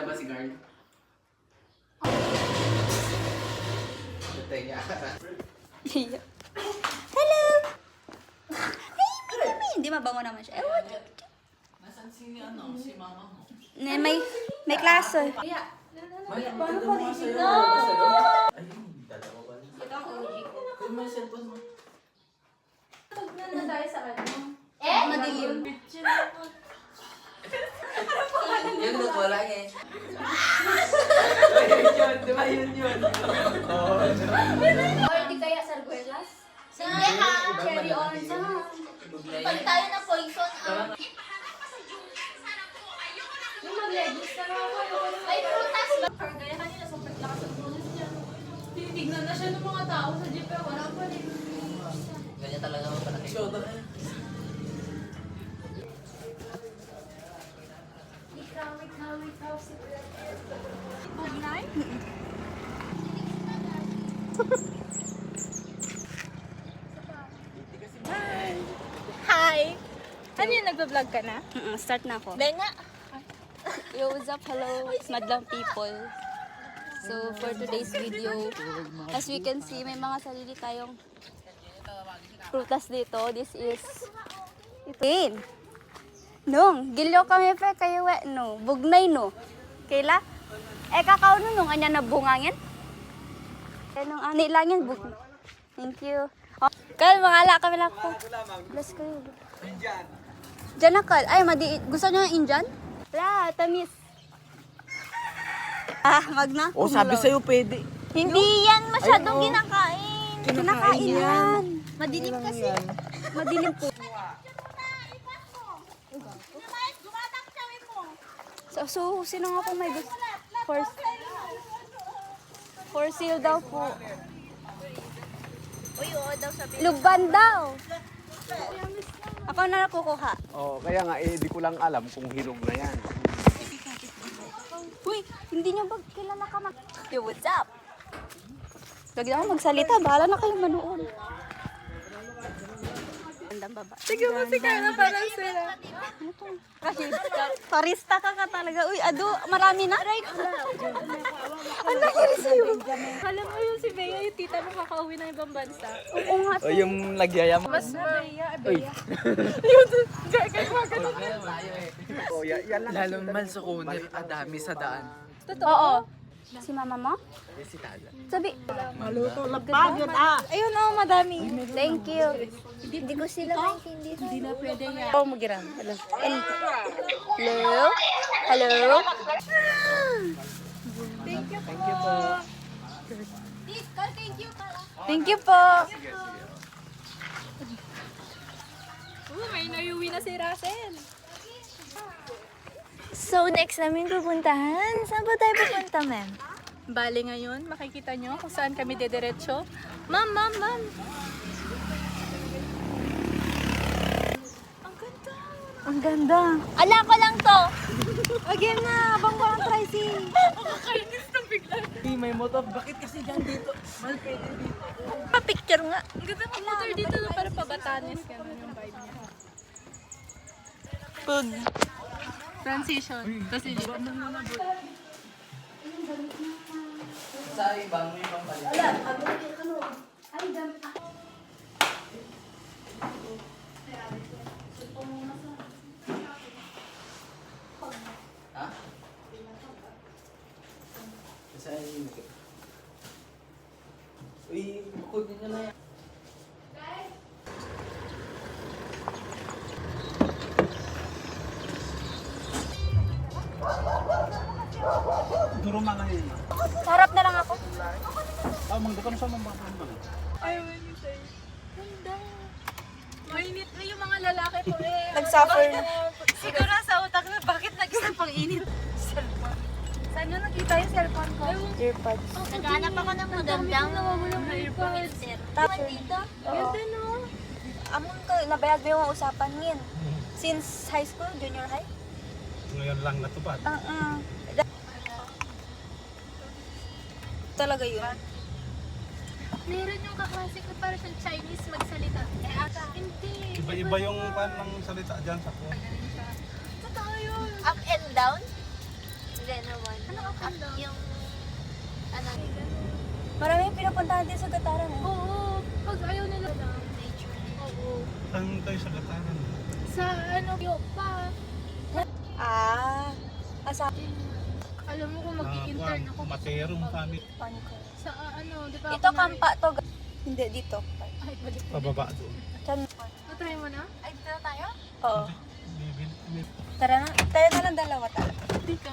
ba si Guard? Patay niya. Hello! Hey, Mimi! Hindi mabango naman siya. Ewan. Nasaan si mama mo? May klase. May Paano pa rin? Ayun, dalawa ba? Ito ang OG ko. Kung may cellphone mo. Pag na tayo sa ano? Madilim. Yung look wala eh. Yun, di ba yun? Oo. Or di kaya sarguelas? Hindi ha! Cherry orange ha! Pag tayo na poison ah! Yung mag-legis na lang ako. Ay, prutas ba? Kaya kanina sobrang lakas ang prutas niya. Tinitignan na siya ng mga tao sa jeep pero wala pa rin. Ganyan talaga ako pa nakikita. Ikaw si Bugnay? Hi! Ano yun, nagbablog ka na? Start na ako. Benga! Yo, what's up? Hello, madlang people. So, for today's video, as we can see, may mga sarili tayong prutas dito. This is ito. Nung, gilyo kami pa kayo no, bugnay no. Kaila? Kakao nung anya na bungangin? Nung ani lang yan, bugnay. Thank you. Oh, kal, mangala kami lang ko. Bless kayo. Indian. Diyan na kal. Ay, gusto nyo ng Indian? Wala, tamis. Magna? Oh, sabi sa'yo pwede. Hindi yan masyadong kinakain. Kinakain yan. Madilim kasi. Madilim po. So, sino nga po may gusto? For sale daw po. Uy, oo daw sabi. Luban daw. Ako na nakukuha. Oh, kaya nga di ko lang alam kung hinog na yan. Uy, hindi nyo ba kilala ka mag... Yo, what's up? Lagi ako magsalita, bahala na kayo manood. Andang baba. Sige mo si Carla parang sila. Ano to? Kasi, parista ka talaga. Uy, ado, marami na. Ang nangyari sa'yo. Alam mo yung si Bea, yung tita mo kakauwi ng ibang bansa. Oo nga. O yung nagyaya mo. Mas Bea. Oh, yan lang. Lalo man sa kuner, adami sa daan. Oo. Si mama mo? Si Tala. Sabi. Maluto lang pagod Ayun oh, madami. Thank you. Hindi ko sila maintindihan. Hindi na pwede yan. Oh, magiram. Hello. Hello? Hello? Thank you po. Thank you pala. Thank you po. May nayuwi na si Russell. So, next namin pupuntahan. Saan ba tayo pupunta, ma'am? Bale ngayon, makikita nyo kung saan kami dediretso. Ma'am! Ang ganda! Ang ganda. Ala ko lang to. Again na, abang ko ang tricycle. Nakakainis na bigla. May motor, bakit kasi dyan dito? Mal pwede dito. Pa-picture nga. Ang ganda ng motor dito na para pabatanes. Ganun yung vibe niya. Pug. Transition. Kasi dito. Sa ibang may ibang pala. Ha? Saan yung uy, bukod niyo na yan. Duro mga yun. Harap na lang ako. Mangdukan sa mga mga. Ay, mainit. Ganda. Mainit na yung mga lalaki po eh. Nag-suffer na. Siguro sa utak na, bakit nag-isang pang-init? Saan nyo nakita yung cellphone ko? Earpods. Naghanap ako ng magandang filter. Tapos Dito? Ganda no? amon ko, nabayag mo yung usapan ngin. Since high school, junior high? Ngayon lang natupad. Talaga yun. Meron yung kaklase ko para siyang Chinese magsalita. Eh, ata. Hindi. Iba-iba yung pan ng salita dyan sa ko. Totoo yun. Up and down? Hindi naman. Yung, ano, Maraming pinupuntahan din sa Gataran eh. oo, pag ayaw nila lang. Nature. Oo. Saan kayo sa Gataran? Sa ano, yung pa. Asa? Alam mo kung mag-i-intern ako. Materong family. Sa ano, di ba? Ito kampa to. Hindi, dito. Ay, balik. Pababa doon. Chan. Try mo na? Ay, dito na tayo? Oo. Bibili. Tara na. Tayo na lang dalawa tala. Hindi ka.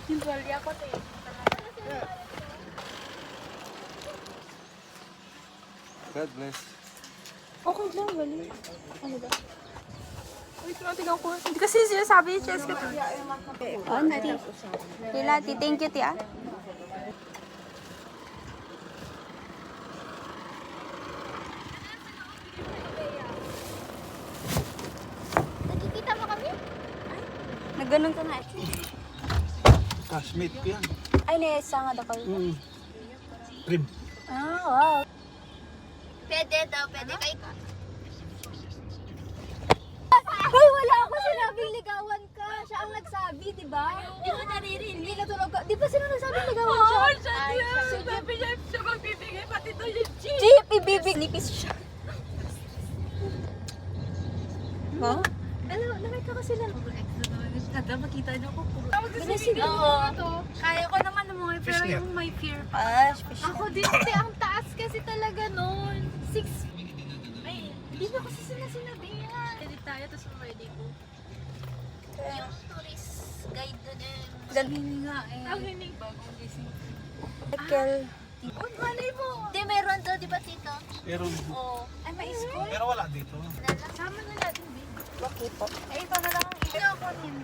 Yung tuwalya ako, te. God bless. Okay lang, wali. Ano ba? Wait, tingnan ko. Hindi kasi sinasabi yung chest ko. Auntie. Lati, thank you, tia. Nakikita mo kami? Nagganon ka na. Cashmate ko yan. Ay, nesa nga daw kayo. Rib. Ah, wow. Pwede daw, pwede kayo. Hoy, wala ako sinabing ligawan ka. Siya ang nagsabi, di ba? Hindi mo naririnig. Hindi natulog ka. Di ba sino nagsabi ligawan siya? Oo, siya. Sabi niya, siya magbibigay pati to yung Jeep. Jeep, ibibig. Nipis siya. Huh? Ano, nakita ko sila. Kada makita niyo ko. Binasig Oo. Kaya ko naman naman, pero Fishnet. yung may fear. Pash, fish. Ako din, te, ang taas kasi talaga nun. 6. Ay, hindi na kasi sila sinabihan. Edit tayo, tapos ready ko. Yung tourist guide dun eh. Gan- nga eh. Ang hinig. Bagong gising. Michael. Oh, malay mo. Hindi, meron to, di ba, Tito? Pero, Oo. Ay, may school. pero wala dito. Sama na natin, babe. Bakit po? Ay, ito na lang ang ito ko nin.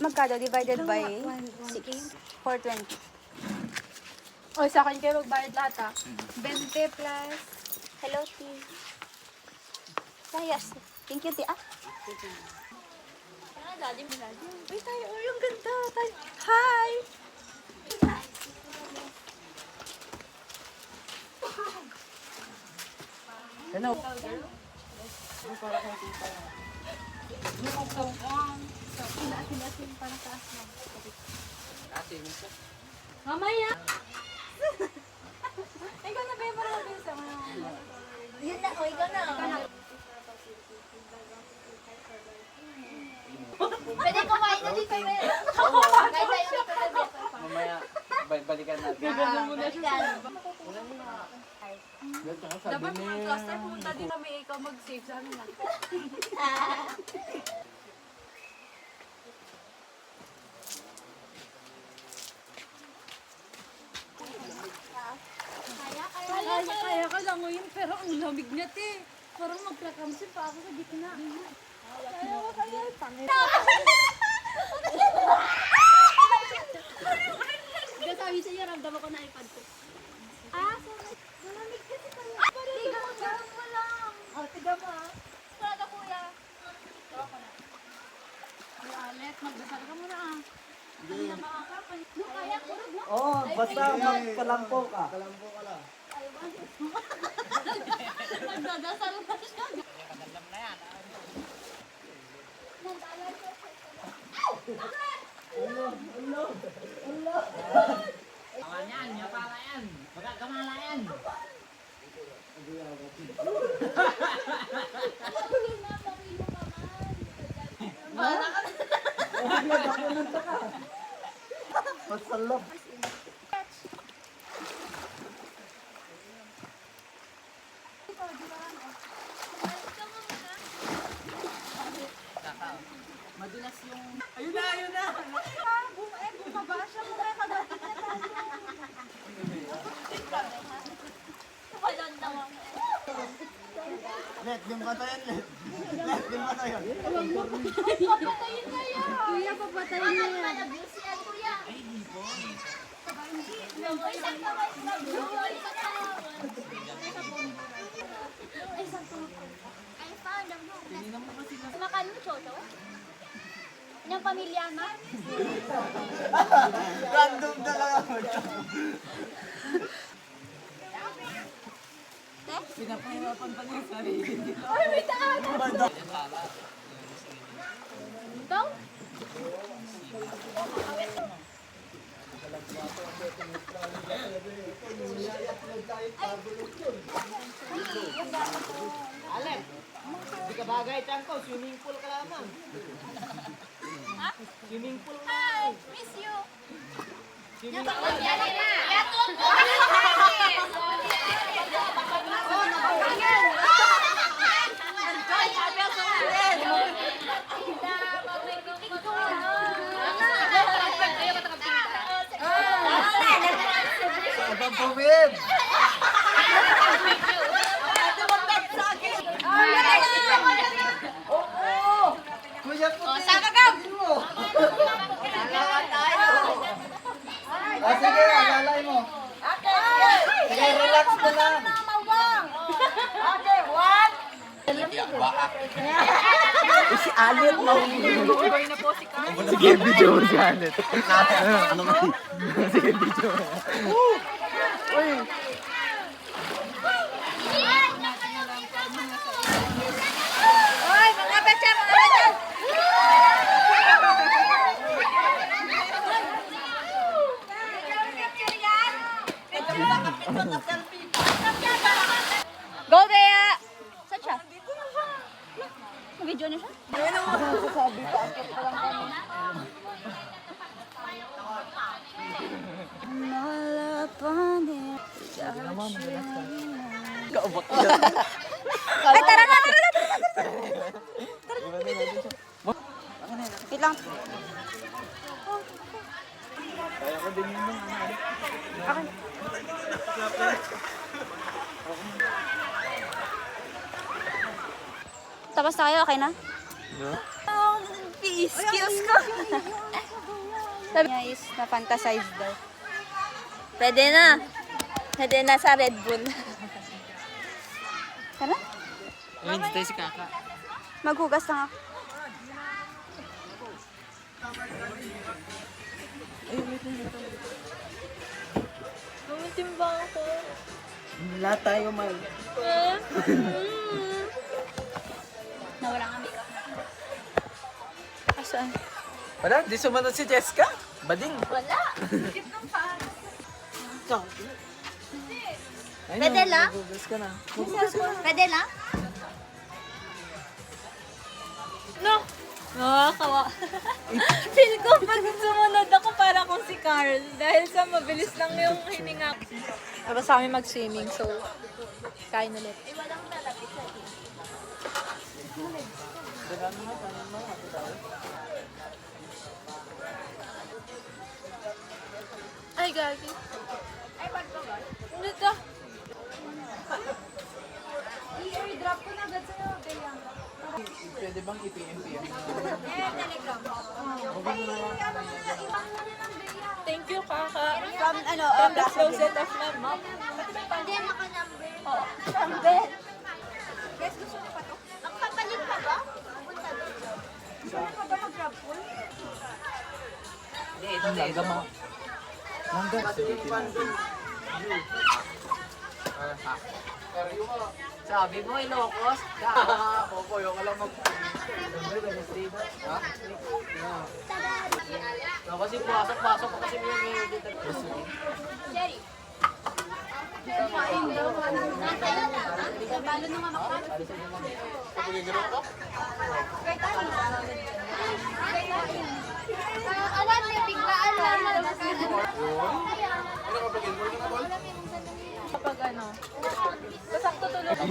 Magkano divided by 6? 420. O, sa akin kayo magbayad lahat ha. 20 plus. Hello, T. Sayas. Thank you, T. Ah. Uy, tayo. Uy, ang ganda. Tayo. Hi! Mamaya! Ikaw na ba yung parang mabilis ako? Yun na, o, ikaw na. Pwede kumain na dito, Mel. Kahit tayo dito na dito. Mamaya, balikan natin. Gagawin mo na siya. Dapat Dapat kung last time pumunta din kami, ikaw mag-save sa amin lang. Kaya ka lang ngayon, pero ang lamig niya, te. Parang magkakamsin pa ako sa gitna. Kaya ko kaya, pangit. Sabi sa iyo, ramdam ako na iPad ko. Ah, sorry. Malamig kasi tayo. Tiga mo lang. Oh, tiga mo ah. Wala ka, kuya. Tawa ko na. Alet, magdasal ka muna ah. Hindi na makakapan. No, kaya kurog mo. Oo, basta magkalampo ka. Nagdadasal ka siya. Masalap. Ayun na, ayun na. Bumaba siya. Bumaba ka Walang naman. Let, yung kata yan, let. Let, yung kata yan. Papatayin na yan. Kuya, papatayin na yan. Abuse yan, kuya. Ay, hindi po. Isang kamay sa buhay sa kawan. Ay, isang tupo. Ay, paano mo? Makan mo, Chocho? Yung pamilya mo? Random na lang ako. Pinapahirapan pa niya yung sarili dito. Daw? Hindi ka bagay, Tangko. Swimming pool ka lamang. Swimming pool na. Hi! Miss you! Swimming Abang Bumid! Kuya Puti! Sige, alalay mo. Sige, relax ka lang. Sige, video mo si Alit. Sige, video mo. Oy, mga betcha, mga betcha! Go, Bea! Saan siya? Video na siya? Ay, tara na, tara na, tara na, tara na. Wait lang. Kaya ko din yun. Okay. Tapos na kayo, okay na? Excuse ko. Sabi niya is na-fantasize daw. Pwede na. Pwede na sa Red Bull. Tara. Ayun, tayo si Kaka. Maghugas lang ako. Tumitimbang ako. Wala tayo, Mal. Nawala nga makeup. Asaan? Wala, di sumunod si Jessica. Bading. Wala! Pwede lang? Magugas ka na. Pwede lang? No! Nakakawa. Feel ko pag sumunod ako para akong si Carl. Dahil sa mabilis lang yung hininga. Tapos sa amin mag-swimming, so kain ulit. Ay, gagi. Ay, ba't ba ba? Ano to? I-airdrop ko na agad sa'yo, Beyang. Pwede bang i-PM-PM? Thank you, Kaka. From ano, From the closet of my mom. Hindi, maka-number. Oo. Number. Guys, gusto niyo pa to? Ang papalit pa ba? Punta doon. Gusto niyo pa ba mag-grab pool? Hanggang mo. Hanggang. Sabi mo, Ilocos. Popoy, yung alam mag... Ha? No, kasi pasok pa kasi may Jerry. Kain daw. Balo na nga makapal. Alam niya, biglaan lang. Kapag ano, kasakto tulog ako.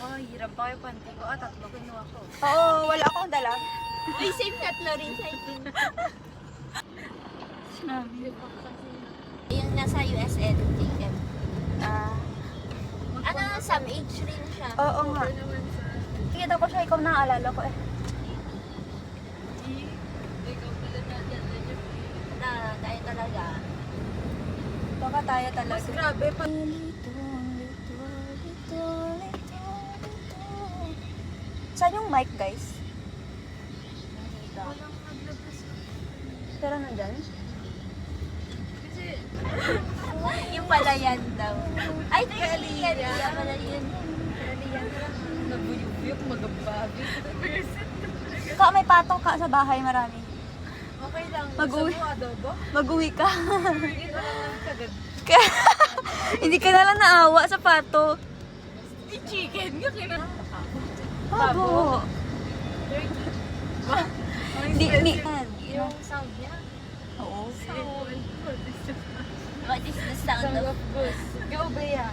Oh, hirap pa yung panty ko. Tatlo kinuha ko. Oo, wala akong dala. Ay, same tatlo rin sa akin. Yung nasa USN, JM. Ano, some age rin siya. Oo nga. Nakita ko siya, ikaw naaalala ko eh. Na, tayo talaga. Baka tayo talaga. Grabe pa. Saan yung mic, guys? Pero nandyan? Kalayan daw. Ay, Kalian pala yun. Nabuyog-buyog, magababi. Ka, may patong ka sa bahay, marami. Okay lang. Mag-uwi. Gusto mo adobo? Mag-uwi ka. Hindi ko naman kagad. Hindi ka na lang naawa sa pato. Chicken nga kina. Babo. Hindi, Yung sound niya. Oo. Sound. What is the sound Sound of... of goose. Go, Bea.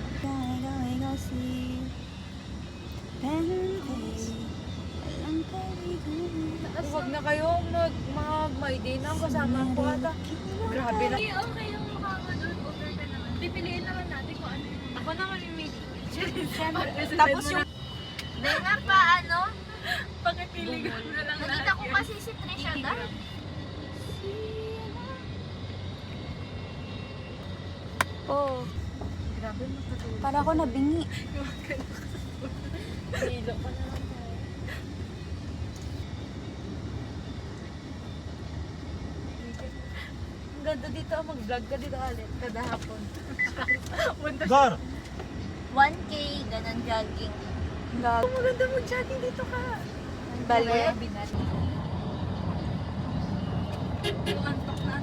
Huwag na kayo mga may day na kasama ko ata. Grabe na. Okay yung mukha mo doon. Okay ka naman. Pipiliin naman natin kung ano yung... Ako naman yung may Tapos yung... Dahil nga pa, ano? pakipili ko na lang. Nakita ko kasi si Trisha da. Oh, Grabe makatulog. para ako nabingi. Hilo pa na lang. Ang ganda dito, mag-vlog ka dito ulit, kada hapon. Gar! 1K, ganun jogging. Gag. Maganda mag-jogging dito ka. Bale. Binati. Yung antok na